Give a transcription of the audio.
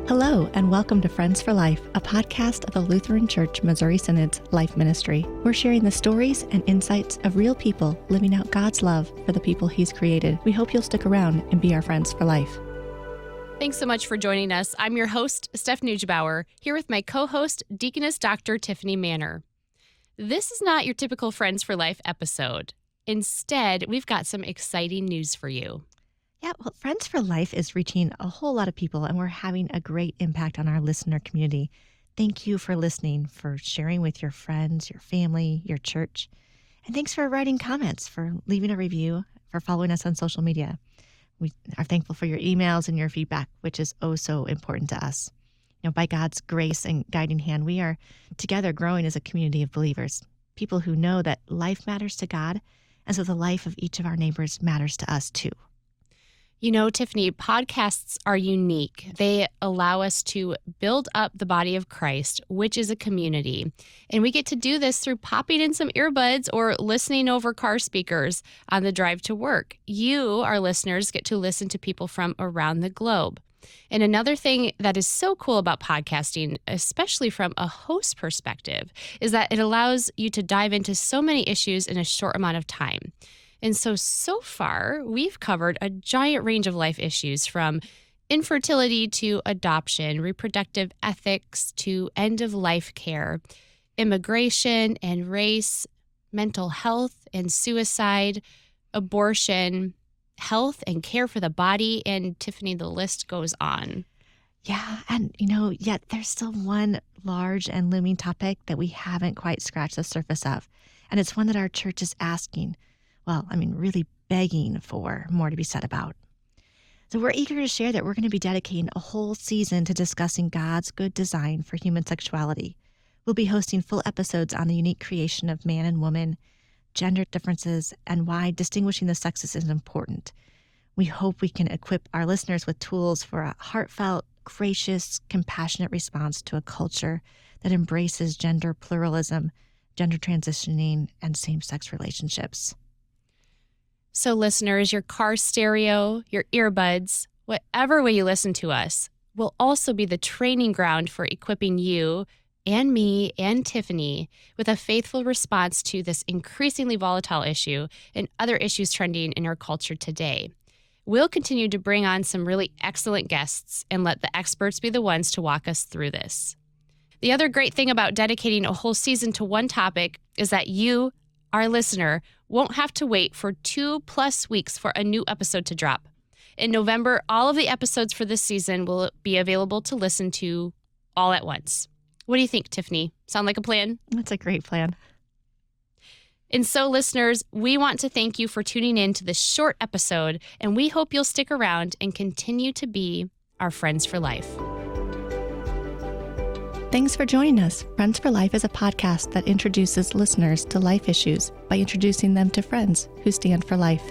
Hello, and welcome to Friends for Life, a podcast of the Lutheran Church Missouri Synod's Life Ministry. We're sharing the stories and insights of real people living out God's love for the people He's created. We hope you'll stick around and be our friends for life. Thanks so much for joining us. I'm your host, Steph Neugebauer, here with my co-host, Deaconess Dr. Tiffany Manner. This is not your typical Friends for Life episode. Instead, we've got some exciting news for you. Yeah, well, Friends for Life is reaching a whole lot of people, and we're having a great impact on our listener community. Thank you for listening, for sharing with your friends, your family, your church. And thanks for writing comments, for leaving a review, for following us on social media. We are thankful for your emails and your feedback, which is oh so important to us. You know, by God's grace and guiding hand, we are together growing as a community of believers, people who know that life matters to God, and so the life of each of our neighbors matters to us too. You know, Tiffany, podcasts are unique. They allow us to build up the body of Christ, which is a community. And we get to do this through popping in some earbuds or listening over car speakers on the drive to work. You, our listeners, get to listen to people from around the globe. And another thing that is so cool about podcasting, especially from a host perspective, is that it allows you to dive into so many issues in a short amount of time. And so far, we've covered a giant range of life issues from infertility to adoption, reproductive ethics to end-of-life care, immigration and race, mental health and suicide, abortion, health and care for the body, and Tiffany, the list goes on. Yeah, and yet there's still one large and looming topic that we haven't quite scratched the surface of, and it's one that our church is asking. Really begging for more to be said about. So we're eager to share that we're going to be dedicating a whole season to discussing God's good design for human sexuality. We'll be hosting full episodes on the unique creation of man and woman, gender differences, and why distinguishing the sexes is important. We hope we can equip our listeners with tools for a heartfelt, gracious, compassionate response to a culture that embraces gender pluralism, gender transitioning, and same-sex relationships. So listeners, your car stereo, your earbuds, whatever way you listen to us, will also be the training ground for equipping you and me and Tiffany with a faithful response to this increasingly volatile issue and other issues trending in our culture today. We'll continue to bring on some really excellent guests and let the experts be the ones to walk us through this. The other great thing about dedicating a whole season to one topic is that you, our listener, won't have to wait for 2+ weeks for a new episode to drop. In November, all of the episodes for this season will be available to listen to all at once. What do you think, Tiffany? Sound like a plan? That's a great plan. And so, listeners, we want to thank you for tuning in to this short episode, and we hope you'll stick around and continue to be our friends for life. Thanks for joining us. Friends for Life is a podcast that introduces listeners to life issues by introducing them to friends who stand for life.